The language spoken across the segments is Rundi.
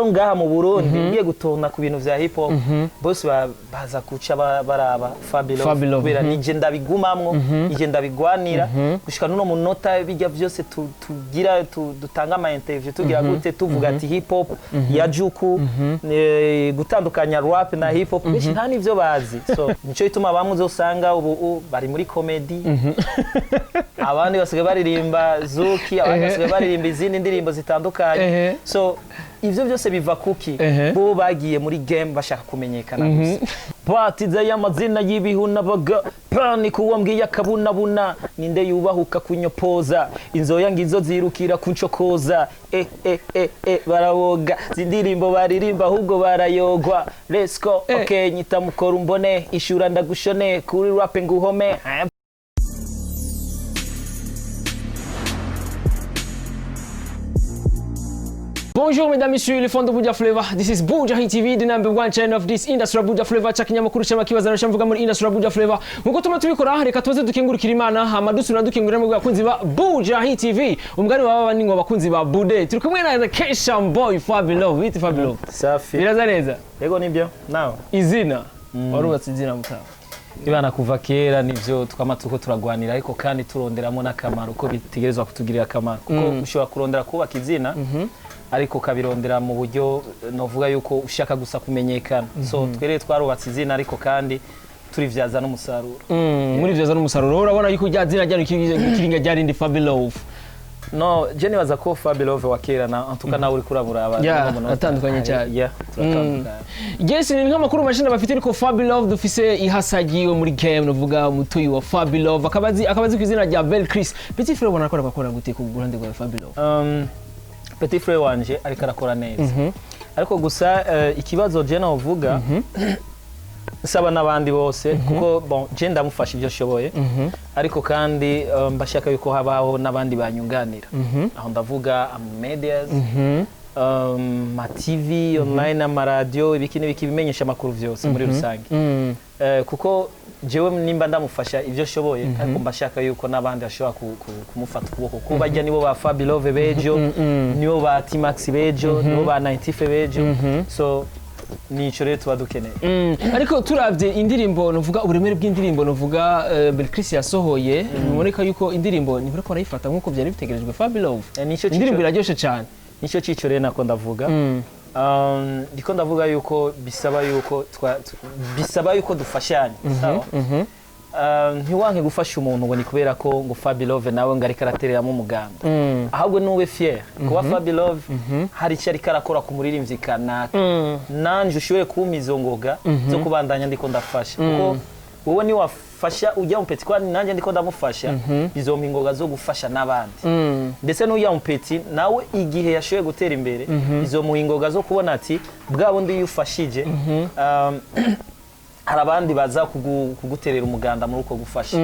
ngaha mu Burundi ngiye gutona ku bintu vya hip hop bose baza kuca baraba Fabe Love kubera nije ndabigumamwo ije ndabigwanira gushika nuno munota bijya byose tugira dutanga ama interview tugira gute tuvuga ati hip hop ya juku gutandukanya rap na hip hop bishi nta nivyo bazi so nico ituma bamwe uzosanga ubu bari muri comedy abandi basigaye baririmba zuki abandi basigaye baririmba izindi ndirimbo zitandukanye so ivyo byose biva kuki bo bagiye muri game bashaka kumenyekana gusa batiza y'amazina y'ibihuna baga pani kuwambwiye akabunabuna ninde yubahuka kunyopoza inzoya ngizo zirukira kuncokoza baraboga zindirimbo baririmba ahubwo barayogwa let's go okay nyita mukora umbone ishura ndagushone kuri rap nguhome. Bonjour mesdames et messieurs les fans de Buja Flavor. This is Bujahit TV, the #1 channel of this industry Buja Flavor. Chakinyamakuru cy'amakibaza nashamvuga muri industry Buja Flavor. Muko tuma tubikora reka tuze dukengurukira Imana amadusura dukengurira mu bakunzi ba Bujahit TV. Umugani baba ningo bakunzi ba Bude. Turi kumwe na Keshan Boy Fabe Love. Witi Fabe Love. Safi. Biraza neza. Yego nibyo. Now. Izina. Warubatse izina mutaho. Ibana kuva kera nivyo twama tuko turagwanira ariko kandi turonderamo nakamaro ko bitegerezwa kutugirira akamaro kuko ushobora kurondera kubaka izina ariko kabirondera mu buryo novuga yuko ushaka gusa kumenyekana so twereye twarubatse izina ariko kandi turivyaza n'umusaruro muri vyaza n'umusaruro urabona yuko rya zina ryari kiringa ryari ndi Fabe Love. No, jeni waza ko Fabe Love wakera na antuka nawe uri kurabura abantu atandukanye cyane. Yeah, turatandukanye. Yes, ni nk'amakuru mashina bafite ariko Fabe Love dufise ihasagiwe muri game novuga mutoyi wa Fabe Love akabazi kwizina rya Bel Chris. Petit frère ubona ko arakora gute ku Burundi rwa Fabe Love? Petit frère wanje ariko arakora neza. Ariko gusa ikibazo je navuga saba nabandi bose kuko bon je ndamufasha ibyo shoboye ariko kandi mbashaka yuko habaho nabandi banyunganira aho ndavuga medias ma TV online ama radio ibikini bikibimenyesha makuru vyose muri rusange kuko jewe nimba ndamufasha ibyo shoboye ariko mbashaka yuko nabandi bashobora kumufata ukuboko kubajya nibo ba Fabe Love bejo nibo ba T-Max bejo nibo ba 90 bejo so nico rero tuba dukeneye ariko turavye indirimbo novuga uburemere bw'indirimbo novuga Bel Chris yasohoye biboneka yuko indirimbo ni ko arayifata nkuko byari bitegerejwe Fabe Love indirimbo iraryoshe cyane nico cico rero nako ndavuga ndiko ndavuga yuko bisaba yuko dufashanya sawa ntiwanke gufasha umuntu ngo ni kubera ko ngo Fabe Love nawe ngari karatereramo umuganda ahubwo nube fier kuba Fabe Love hari cyari karakora ku muririmbyi kanaka nanje ushoboye kumizo ngoga zo kubandanya ndiko ndafasha kuko wowe ni wafasha ujya umpeti kwa nanje ndiko ndamufasha bizompa ingoga zo gufasha nabandi ndetse n'ujya umpeti nawe igihe yashoboye gutera imbere bizomuha ingoga zo kubona ati bwabo ndi yufashije harabandi baza kuguterera umuganda muri uko gufasha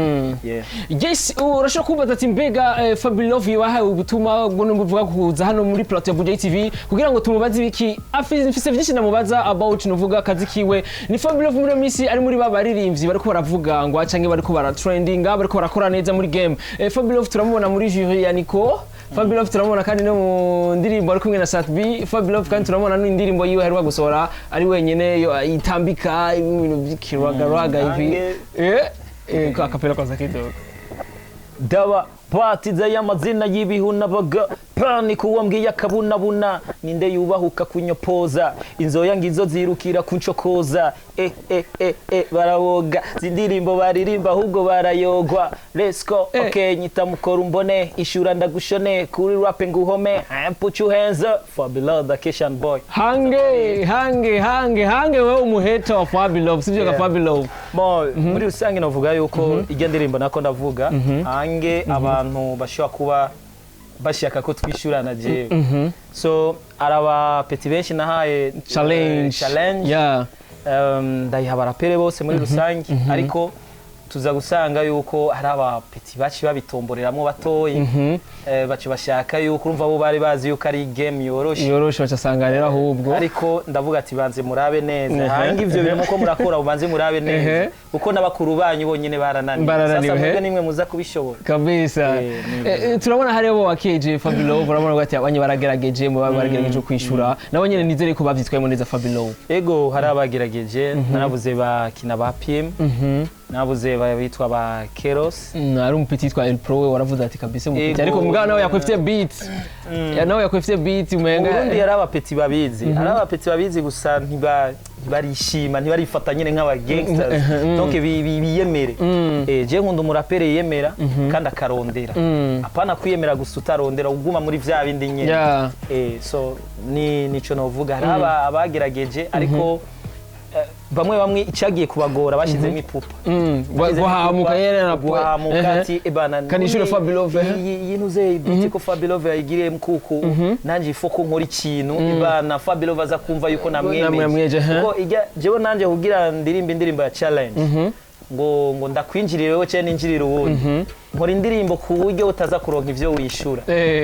yes urashaka kubaza ati mbega Fabe Love yahaye ubutuma bwo nuvuga kuza hano muri plateau ya Bujahit TV kugira ngo tumubaze ibiki afise byinshi namubaza about nuvuga akazi kiwe ni Fabe Love muri misi ari muri babaririmbyi bariko baravuga ngo acange bariko bara trending bariko barakora neza muri game Fabe Love turamubona muri jury ya Nico Fabe Love turamubona kandi no mu ndirimbo ari kumwe na Sat B Fabe Love kandi turamubona n'indirimbo yiwe heruka gusohora ari wenyene itambika ibintu kirwagaraga ivi akapela kwa kidogo dawa batiza y'amazina y'ibihuna baga pani kuwambwiye akabunabuna ninde yubahuka kunyopoza inzoya ngizo zirukira kuncokoza baraboga zindirimbo baririmba ahubwo barayogwa let's go okay nyita mukora umbone ishura ndagushone kuri rap nguhome put your hands up Fabe Love the Keshan Boy hange wewe umuheta wa Fabe Love sivyo ka Fabe Love muri rusange navuga yuko ijya ndirimbo nako ndavuga hange abantu bashobora kuba bashaka ko twishurana jewe so araba petit benshi nahaye challenge ndayiha barapere bose muri rusange ariko tuza gusanga yuko hari abapeti baci babitomboreramwo batoyi baci bashaka yuko urumva bo bari bazi yuko ari game yoroshe bacasanga rero ahubwo ariko ndavuga ati banze murabe neza hanga ivyo bintu muko murakora ubanze murabe neza kuko n'abakuru banyu bonyene barananiwe sasa mwebwe nimwe muza kubishobora kabisa turabona hari abo wakeje Fabe Love urabona ko ati abanye baragerageje mu baragerageje kwishura nabo nyene nizere ko bavyitwayemo neza Fabe Love ego hari abagerageje naravuze bakina ba PM nabuze bitwa ba Keros ari umupeti yitwa El Pro we waravuze ati kabisa umupeti ariko mugabo nawe yakwefite beat nawe yakwefite beat umenga urundi yari abapeti babizi ari abapeti babizi gusa ntibarishima ntibarifata nyene nk'aba gangsters donc biyemere je nkunda umurapere yemera kandi akarondera apana kwiyemera gusa utarondera uguma muri vya bindi nyene so nico novuga hari abagerageje ariko bamwe icagiye kubagora bashizemo ipupa guhamuka yerera guhamuka ati ebana kanishura Fabe Love yinuze biti ko Fabe Love yagiriye mkuku nanje ifoko nkora ikintu ebana Fabe Love aza kumva yuko namwemeje kuko jewe nanje kugira indirimbo ya challenge ngo ndakwinjirire wewe cyane ninjirire uwundi nkora indirimbo ku buryo utaza kuronka ivyo wishura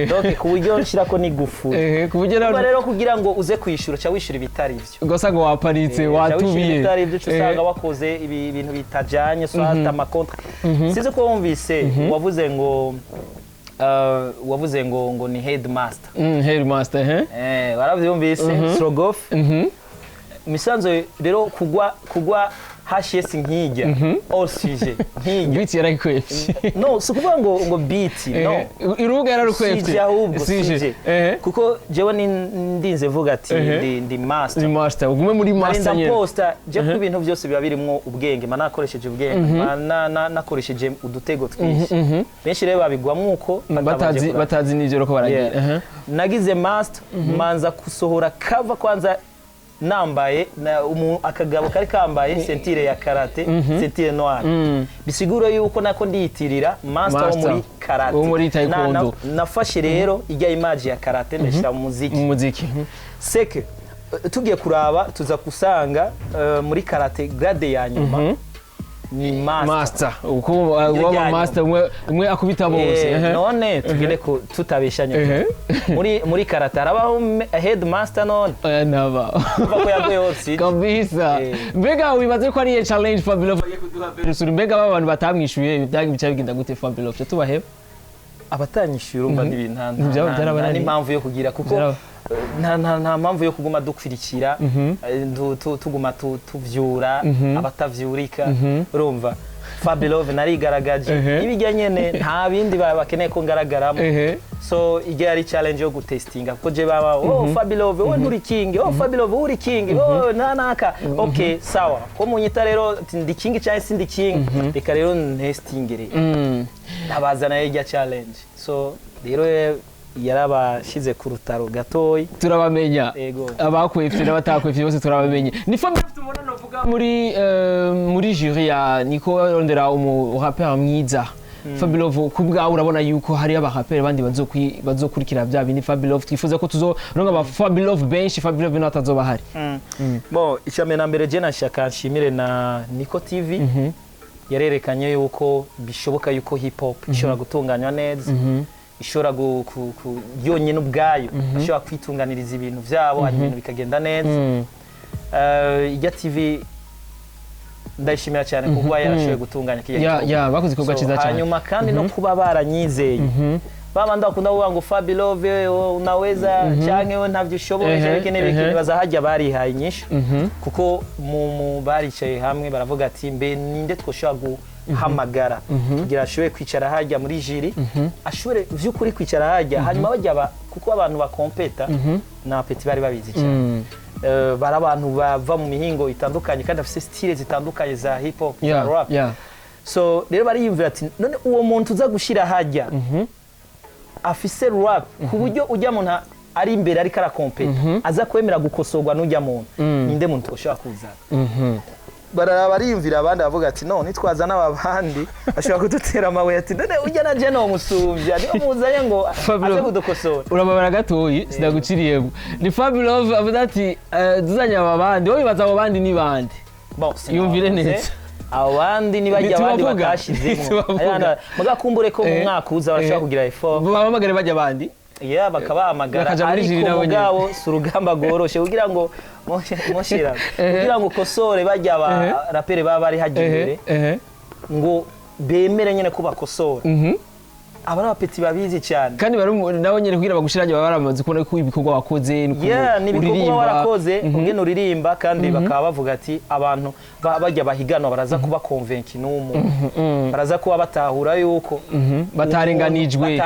donc ku buryo nshirako n'igufu ku buryo rero kugira ngo uze kwishura cha wishura ibitari ivyo ugasanga waparitse watubiye ibitari ivyo usanga wakoze ibintu bitajanye so hata amakontra size ko wumvise wavuze ngo ni headmaster waravyumvise Strogoff misanzo rero kugwa HS nkijya all sujet nkijya beat yarakwefye no sukuvuga ngo beat no iruga yarakwefye sije kuko jewe ndinze vuga ati ndi master ugume muri master nyene poster je ku bintu byose biba birimwo ubwenge nakoresheje ubwenge nakoresheje udutego twinshi benshi rero babigwamwo uko batazi nijoro ko baragira nagize master manza kusohora cover kwanza nambaye akagabo kari kambaye sentire ya karate sentire noire bisiguro yuko nako ndiyitirira master wo muri karate wo muri taekwondo nafashe rero ijya image ya karate ndashira mu muziki seke tugiye kuraba tuza kusanga muri karate grade ya nyuma ni master uko waba master umwe akubita bose none tugende ko tutabeshanya muri karate arabaho headmaster none naba bako yagoye hose kabisa mbega wibaze ko ari challenge Fabe Love kuduha versus mbega abantu batamwishuye ibyaga bica bigenda gute Fabe Love tubaheba abatanyishuye urumva n'ibintanda n'impamvu yo kugira kuko nta mpamvu yo kuguma dukwirikira tuguma tuvyura abatavyurika urumva Fabe Love narigaragaje ibijya nyene nta bindi bakeneye ko ngaragaramo so ijya ari challenge yo gutestinga kuko je baba Fabe Love we nturi king Fabe Love uri king nanaka okay sawa ko munyita rero ndi king cyangwa sindi king reka rero ntestingere nabazana ijya challenge so rero yarabashize ku rutaro gatoyi turabamenya abakwefye n'abatakwefye bose turabamenye ni Fabe Love tubona novuga muri jury ya niko rondera rapper mwiza Fabe Love kubwa urabona yuko hari abarapper bandi bazokurikira bya bindi Fabe Love twifuza ko tuzoronga aba Fabe Love benshi Fabe Love n'atazoba hari bon icyamena mbere je nashaka nshimire na Niko TV yarerekanye yuko bishoboka yuko hip hop ishobora gutunganywa neza ishobora yonyine ubwayo ashobora kwitunganiriza ibintu byabo hanyuma ibintu bikagenda neza ijya TV ndayishimira cyane kuba yarashoboye gutunganya kiyya bakoze ikorwa cyiza cyane hanyuma kandi no kuba baranyizeye babanda bakunda kuvuga ngo Fabe Love unaweza cyangwa we ntavyo ushoboye bikene bazahajya barihaye inyishu kuko mu baricaye hamwe baravuga ati mbe ninde twoshobora hamagara kugira ashobore kwicara hajya muri jiri ashobore vy'ukuri kwicara hajya hanyuma bajya kuko abantu bakompeta na peti bari babizi cyane bara abantu bava mu mihingo itandukanye kandi afise style zitandukanye za hip hop za rap so rero bariyumvira ati none uwo muntu uza gushira hajya afise rap ku buryo ujya muntu ari imbere ari karakompeta aza kwemera gukosorwa n'ujya muntu ninde muntu ushaka kuzana bariyumvira abandi bavuga ati no nitwaza n'abandi ashobora kudutera amabuye ati none ujya na je no musumvya niyo muzanye ngo aze kudukosora urababara gatoyi sidaguciriyemo ni Fabe Love avuga ati duzanya abandi wowe bibaza abo bandi ni bande bon yumvire neza abandi nibajya abandi bakashizemo mugakumbure ko mu mwaka uza barashaka kugira effort bahamagare bajya abandi bakabahamagara ariko mugabo si urugamba rworoshe kugira ngo mushira kugira ngo ukosore bajya abaraperi baba bari hagiye imbere ngo bemere nyene ko bakosora abari abapeti babizi cyane kandi nabo nyene kugira bagushiranye baba baramaze kubona ko ibikorwa wakoze n'ibikorwa warakoze ungene uririmba kandi bakaba bavuga ati abantu bajya bahiganwa baraza kuba convince n'umuntu baraza kuba batahura yuko batarenganijwe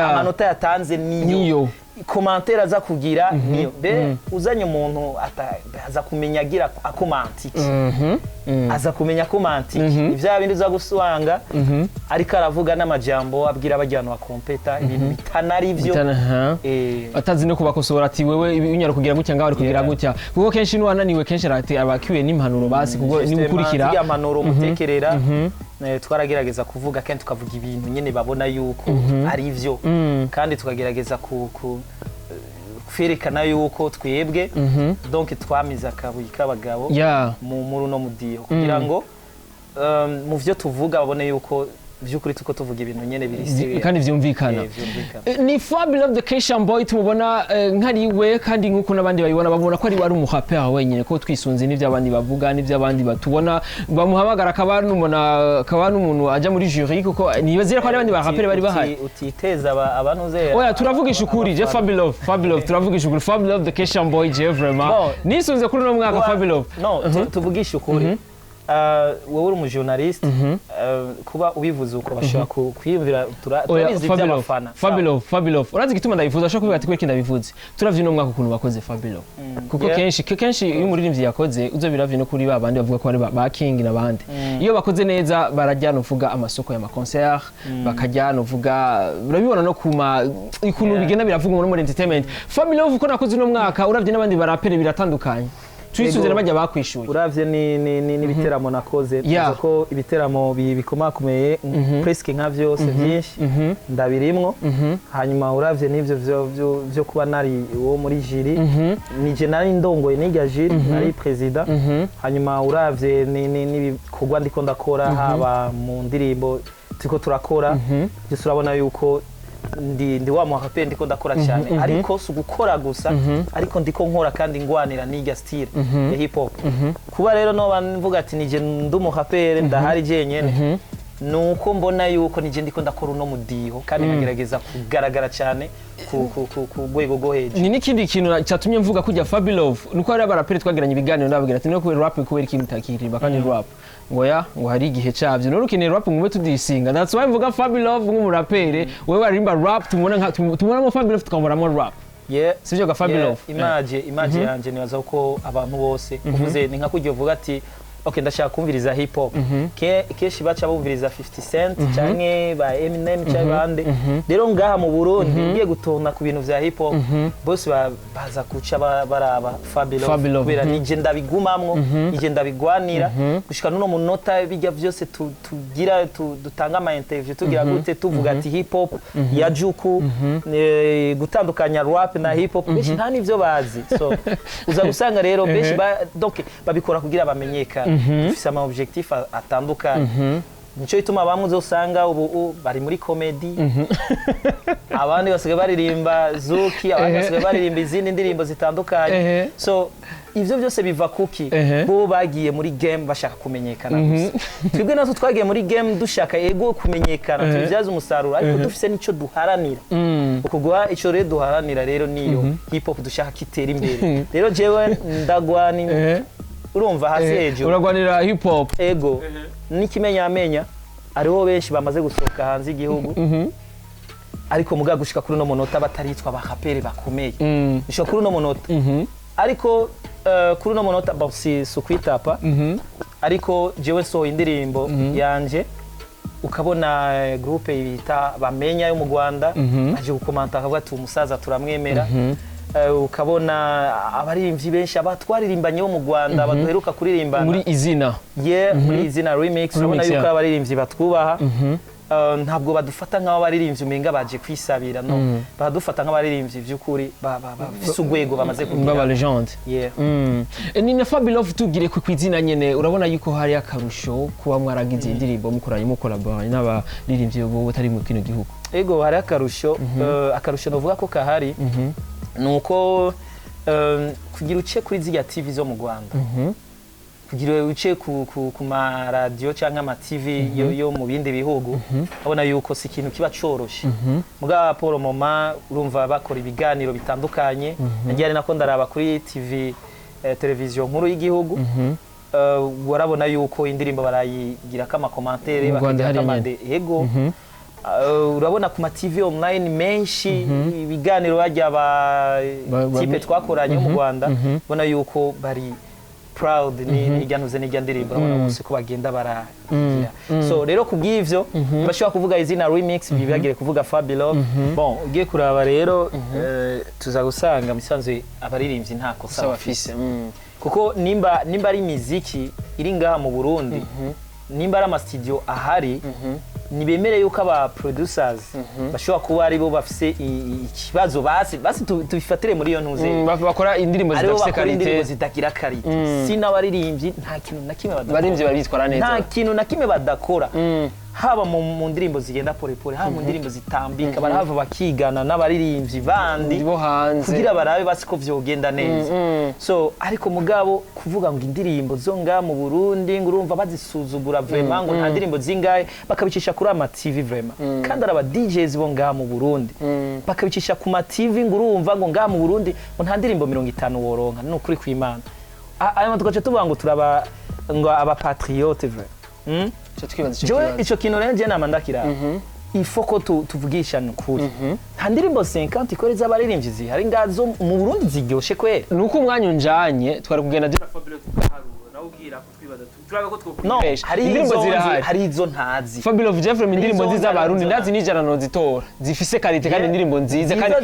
amanota yatanze niyo commentaire aza kugira niyo be uzanye umuntu aza kumenya agira akomantiki aza kumenya komantiki ivya bindi uza guswanga ariko aravuga n'amajambo abwira abajyana wa kompeta ibintu bitanari ivyo atazi no kubakosora ati wewe unyara kugira gutya ngaho ari kugira gutya kuko kenshi n'uwananiwe kenshi abakiwe n'impanuro basi kuko ni gukurikira ya manuro mutekerera twaragerageza kuvuga kandi tukavuga ibintu nyene babona yuko ari ivyo kandi tukagerageza kwerekana yuko twebwe donc twamiza akabuye k'abagabo muri uno mudiho kugira ngo mu vyo tuvuga babone yuko byukuri tuko tuvuga ibintu nyene biri kandi vyumvikana ni Fabe Love the Christian boy tumubona nkariwe kandi nkuko nabandi bayibona babona ko ari wari umuhapera wenyine ko twisunze n'ivyo abandi bavuga n'ivyo abandi batubona bamuhamagara akaba n'umuntu aja muri jury kuko nibazira ko ari abandi bahapera bari bahari utiteza abantu ze oya turavugisha ukuri je Fabe Love turavugisha ukuri Fabe Love the Christian boy je vraiment nisunze kuri no mwaka Fabe Love tuvugisha ukuri wowe uri umujournaliste kuba ubivuze uko bashobora kwiyumvira turabizi by'abafana Fabe Love urazi gituma ndabivuza ashaka kuvuga ati kweki ndabivuze turavye no mwaka ukuntu bakoze Fabe Love kuko kenshi iyo umuririmbyi yakoze uzo biravye no kuri babandi bavuga ko ari ba king nabandi iyo bakoze neza barajyana uvuga amasoko ya ma concert bakajyana uvuga urabibona no kuma ikuntu bigena biravuga muri entertainment Fabe Love uko nakoze no mwaka uravye n'abandi barapere biratandukanye twisuzera bajya bakwishuye uravye ni biteramo nakoze ko ibiteramo bikomakomeye presque nka vyose byinshi ndabirimwo hanyuma uravye n'ivyo byo kuba nari wo muri jury nije nari ndongoye n'irya jury nari president hanyuma uravye n'ibikorwa ndiko ndakora haba mu ndirimbo turiko turakora byose urabona yuko ndi wa muhapera ndiko ndakora cyane ariko sugukora gusa ariko ndiko nkora kandi ngwanira n'irya style ya hip hop kuba rero no banvuga ati nije ndumuhapera ndahari jenyene nuko mbona yuko nije ndiko ndakora uno mudiho kandi nagerageza kugaragara cyane ku rwego rwo hejuru ni n'ikindi kintu cyatumye mvuga kujya Fabe Love nuko ari abaraperi twagiranye ibiganiro ndabagira ati no ku rap kubera ikintu takiririmba kandi rap ngo hari igihe cyabyo none ukeneye rap ngumwe tudisinga that's why mvuga Fabe Love nk'umuraperi wewe warimba rap tumubona mo Fabe Love tukamuramo rap sivyo ga Fabe Love image yanje nibaza ko abantu bose uvuze ni nka kujya uvuga ati okay ndashaka kumviriza hip hop keshi bacha bumviriza 50 Cent canke ba Eminem cyangwa bande rero ngaha mu Burundi ngiye gutona ku bintu vya hip hop bose baza kuca baraba Fabe Love kubera nije ndabigumamwo nije ndabigwanira gushika nuno munota bijya vyose tugira dutanga ama interview tugira gute tuvuga ati hip hop ya juku gutandukanya rap na hip hop bishi nta nivyo bazi so uza gusanga rero beshi donc babikora kugira bamenyekana dufise ama objectif atandukanye nico ituma bamwe uzosanga ubu bari muri comedy abandi basigaye baririmba zuki abandi basigaye baririmba izindi ndirimbo zitandukanye so ivyo byose biva kuki bo bagiye muri game bashaka kumenyekana gusa twebwe natwe twagiye muri game dushaka ego kumenyekana tubyaza umusaruro ariko dufise nico duharanira ukugwa ico rero duharanira rero niyo hip hop dushaka kitera imbere rero jewe ndagwani urumva hasi hejuru uragwanira hip hop ego n'ikimenyamenya ariho benshi bamaze gusohoka hanze igihugu ariko muga gushika kuri no monota bataritwa bahapere bakomeye bisho kuri no monota ariko kuri no monota basi sukwitapa ariko jewe so indirimbo yanje ukabona groupe yita bamenya yo mu Rwanda baje gukomanta akavuga ati umusaza turamwemera ukabona abaririmbyi benshi abatwaririmbanye bo mu Rwanda baduheruka kuririmbana muri izina muri izina remix urabona yuko abaririmbyi batwubaha ntabwo badufata nk'abaririmbyi umenga baje kwisabira no badufata nk'abaririmbyi by'ukuri bafise urwego bamaze kugira baba legend yeah. Ni na Fabe Love tugire ku kwizina nyene urabona yuko hari akarusho kuba mwaragize indirimbo mukoranye mu collaborate n'abaririmbyi bo batari mu kino gihugu ego hari akarusho akarusho novuga ko kahari nuko kugira uce kuri ziriya TV zo mu Rwanda kugira uce ku ma radio cyangwa ama TV yo mu bindi bihugu abona yuko si ikintu kiba coroshe muga Paul Moma urumva bakora ibiganiro bitandukanye nagiye nako ndaraba kuri TV televiziyo nkuru y'igihugu warabona yuko indirimbo barayigira kama commentaire bakagira kama ego urabona ku ma TV online menshi ibiganiro bajya ba type twakoranye mu Rwanda bona yuko bari proud ni ijyanuze n'ijya ndirimbo urabona bose ko bagenda baragira so rero kubw'ivyo bashobora kuvuga izina remix bibagire kuvuga Fabe Love bon ugiye kuraba rero tuzagusanga misanzwe abaririmbyi nta kosa bafise kuko nimba ari muziki iri ngaha mu Burundi nimba ari ama studio ahari nibemere yuko aba producers bashobora kuba ari bo bafise ikibazo basi tubifatire muri iyo ntuze bakora indirimbo zidafise quality indirimbo zitagira quality sina baririmbyi nta kintu na kimwe badakora baririmbyi babitwara neza nta kintu na kimwe badakora haba mu ndirimbo zigenda pole pole haba mu ndirimbo zitambika barahava bakigana n'abaririmbyi bandi bo hanze kugira barabe basi ko vyogenda neza so ariko mugabo kuvuga ngo indirimbo zo nga mu Burundi ngurumva bazisuzugura vraiment ngo nta ndirimbo zingaye bakabicisha kuri ama TV vraiment kandi araba DJs bo nga mu Burundi bakabicisha ku ma TV ngurumva ngo nga mu Burundi ngo nta ndirimbo 50 woronka n'ukuri kw'Imana ayo tugace tuvuga ngo turaba ngo aba patriote vraiment Joe ico kintu rero je namandakira ifoko tuvugisha nukuri nta ndirimbo 50 ikoreza abaririmbyi zihari ngazo mu Burundi ziryoshe kwera nuko umwanya unjanye twari kugenda dira Fabe Love tugaharura nawubwira ko twibaza turabe ko twokuresha indirimbo zirahari hari izo ntazi Fabe Love Jeffrey indirimbo nziza abarundi ndazi nijana no zitora zifise quality kandi indirimbo nziza kandi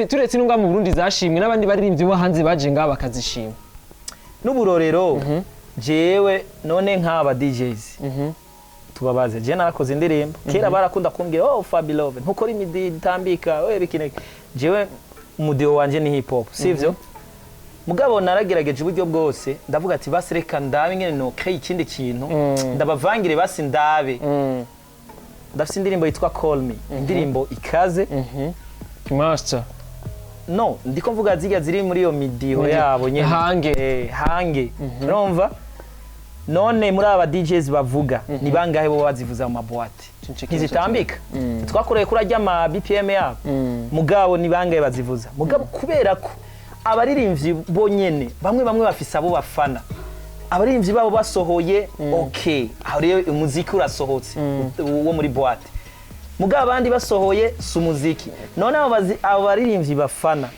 turetse n'ungwa mu Burundi zashimwe n'abandi baririmbyi bo hanze baje ngaha bakazishima n'uburorero jewe none nk'aba DJs tubabaze je narakoze indirimbo kera barakunda kumbwira oh Fabe Love ntukora imidi itambika we bikine jewe umudio wanje ni hip hop sivyo mugabo naragerageje uburyo bwose ndavuga ati basi reka ndabe ngene no create ikindi kintu ndabavangire basi ndabe ndafise indirimbo yitwa Call Me indirimbo ikaze master no ndiko mvuga ziga ziri muri yo midiho yabo nyene hange urumva none muri aba DJs bavuga ni bangahe bo bazivuza mu maboate ntizitambika twakoreye kuri ajya ama BPM yabo mugabo ni bangahe bazivuza mugabo kubera ko abaririmbyi bonyene bamwe bafise abo bafana abaririmbyi babo basohoye okay aho rero umuziki urasohotse wo muri boate mugabo abandi basohoye su muziki none abo baririmbyi bafana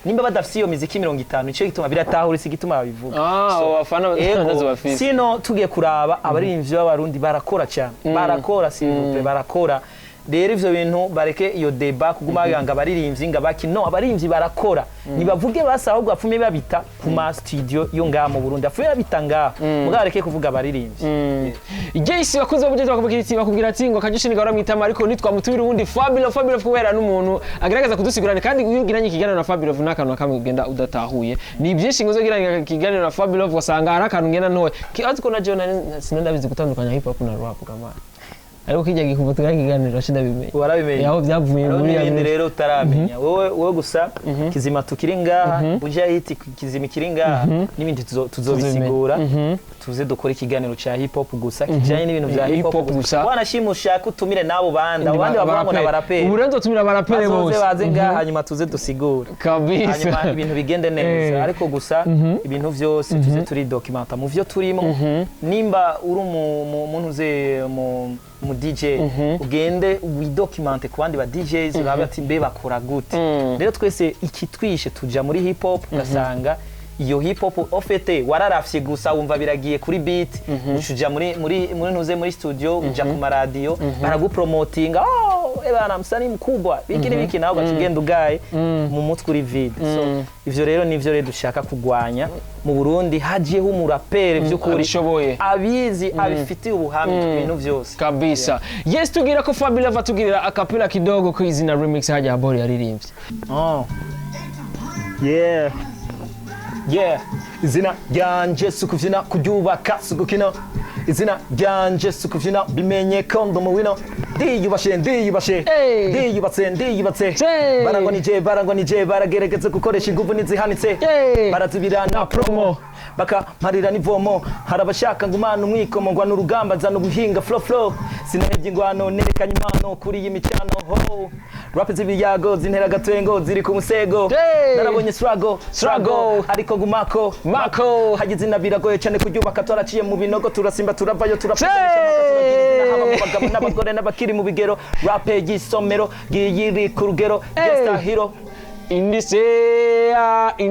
nimba badafise iyo muziki 50 ico gituma biratahura isi gituma babivuga abafana batazo bafise sino tugiye kuraba abaririmbyi b'abarundi barakora cyane barakora s'il barakora rero ivyo bintu bareke iyo deba kuguma yanga abaririmbyi ngabaki no abaririmbyi barakora nibavuge basa ahubwo apfume babita ku ma studio yo ngaha mu Burundi apfume babita ngaha mugareke kuvuga abaririmbyi Jayce bakuze buje bakubwira ati ngo kajishini gahora mwitama ariko nitwamutumira ubundi Fabe Love kubera n'umuntu agerageza kudusigurana kandi ugiranye ikiganiro na Fabe Love n'akantu kamwe ugenda udatahuye ni byinshi ngo zogiranye ikiganiro na Fabe Love wasanga hari akantu ngena ntoye kibazi ko na John sinandabizi gutandukanya hip hop na rap kama ariko kijya gikuvuga kiganiro shida bimenye warabimenye yaho byavuye muri ya rero utaramenya wowe gusa kizima tukiri ngaha Bujahit kizima kiri ngaha n'ibindi tuzobisigura tuze dukora ikiganiro cha hip hop gusa kijanye n'ibintu bya hip hop gusa wanashimusha kutumire nabo abandi bavuga na baraperi uburenzo tumira baraperi bose baze ngaha hanyuma tuze dusigura kabisa hanyuma ibintu bigende neza ariko gusa ibintu vyose tuze turi documenta mu vyo turimo nimba uri umuntu uze mu DJ ugende widocumente ku bandi ba DJs urabe ati mbe bakora gute rero twese ikitwishe tuja muri hip hop ugasanga iyo hip hop ofete wararafye gusa wumva biragiye kuri beat ucuja muri ntuze muri studio uja ku radio baragupromotinga bana msanii mkubwa biki naho gacugenda ugaye mu mutwe uri vide so ivyo rero nivyo rero dushaka kugwanya mu Burundi hajiyeho umurapere vy'ukuri abizi abifitiye ubuhamya ibintu vyose kabisa. Yes, tugira ko Fabe Love atugirira akapela kidogo ko izina remix haja Bori yaririmbye. Yeah izina ryanje sukuvyina kuryubaka sugukina izina ryanje sukuvyina bimenye kondo mu wino ndiyubashe barango nije baragerageza gukoresha inguvu nizihanitse barazibirana promo baka marira nivomo harabashaka ngumana umwikomo ngwa n'urugamba zana ubuhinga flow sinahebye ingwano nerekanye impano kuri iyi micano ho rap zibiyago zintera gatwengo ziri ku musego narabonye struggle ariko gumako mako hagize nabiragoye cyane kuryubaka twaraciye mu binogo turasimba turavayo turapfisha n'abagore n'abakiri mu bigero rap y'isomero giyiri ku rugero gesta hero in this air we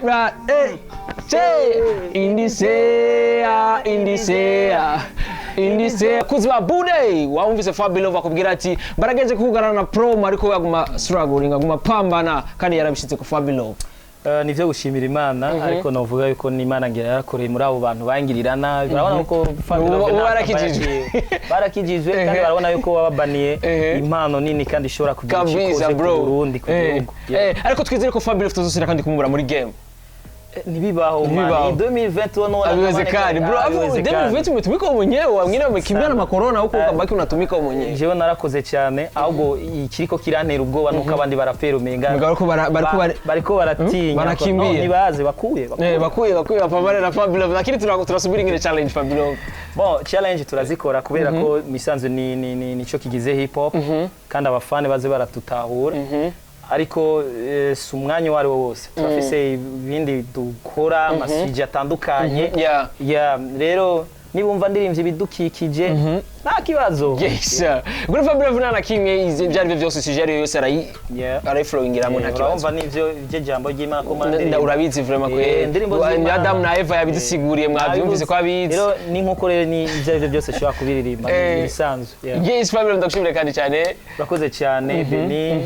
ride in this air kuziba bude wumvise Fabe Love akubwira ati baragenze kugarana na promo ariko yaguma struggling aguma pambana kandi yarabishitse ku Fabe Love. Nivyo gushimira Imana ariko novuga yuko n'Imana ngira yarakoreye muri abo bantu bangirira nabi barabona uko Fabe Love barakijijwe kandi barabona yuko babaniye impano nini kandi ishobora kugira ikikoze ku Burundi ku gihugu ariko twizere ko Fabe Love tuzosira kandi kumubura muri game. Nibibaho 2021 no haiwezekani bro 2020 umetumika mwenyewe wengine wamekimbia na corona huko ukabaki unatumika mwenyewe. Jewe narakoze cyane ahubwo ikiriko kirantera ubwoba nuko abandi barapera umenga bariko baratinya barakimbia Ntibazi bakuye bapambane na Fabe Love lakini tunasubiri ngine challenge Fabe Love. Bon challenge turazikora kubera ko misanzu nico kigize hip hop kandi abafane baze baratutahura ariko si umwanya wari wose turafise ibindi dukora amasije atandukanye rero nibumva ndirimvye bidukikije nta kibazo. Yes guri Fabe Love nana kimwe byari byose sije yose arayiflowingiramo nta kibazo urumva nivyo ivyo jambo ry'Imana ko manda urabizi vraiment ko Adam na Eva yabidusiguriye mwabyumvise ko abizi rero ni nkuko rero ni ivyo byose shobora kubiririmba bisanzwe. Yes Fabe Love ndakushimira kandi cyane urakoze cyane Beni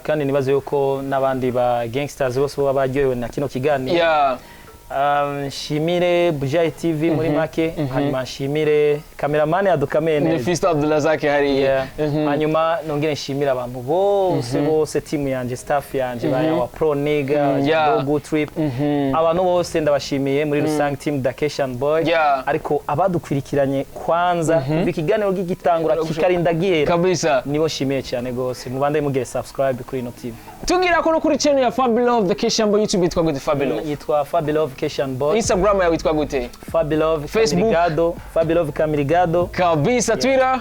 kandi nibaze yuko nabandi ba gangsters bose baba baryohewe na kino kiganiro. Nshimire Bujahit TV muri make hanyuma nshimire cameraman yadukamene Fist Abdulazaki hari hanyuma nongere nshimire abantu bose team yanje staff yanje baya wa pro nigga go trip abantu bose ndabashimiye muri rusange team Dakeshan Boy ariko abadukwirikiranye kwanza kuva ikiganiro gigitangura kikarinda gihera kabisa nibo shimiye cyane gose mubande mugire subscribe kuri ino TV tugira ko no kuri channel ya Fabe Love Dakeshan Boy YouTube yitwa gute Fabe Love yitwa Fabe Love Dakeshan Boy Instagram yawe yitwa gute Fabe Love Facebook Fabe Love Kamirigado kabisa Twitter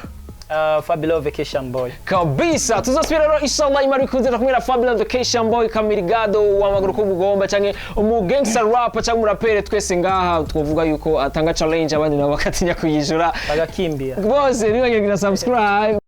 Fabe Love Dakeshan Boy kabisa tuzosubira rero inshallah imari kunze kumira Fabe Love Dakeshan Boy Kamirigado wamaguru ko bugomba canke umu gangster rapper canke umurapere twese ngaha twovuga yuko atanga challenge abandi nabo bakatinya kuyijura bagakimbia bose nibagira subscribe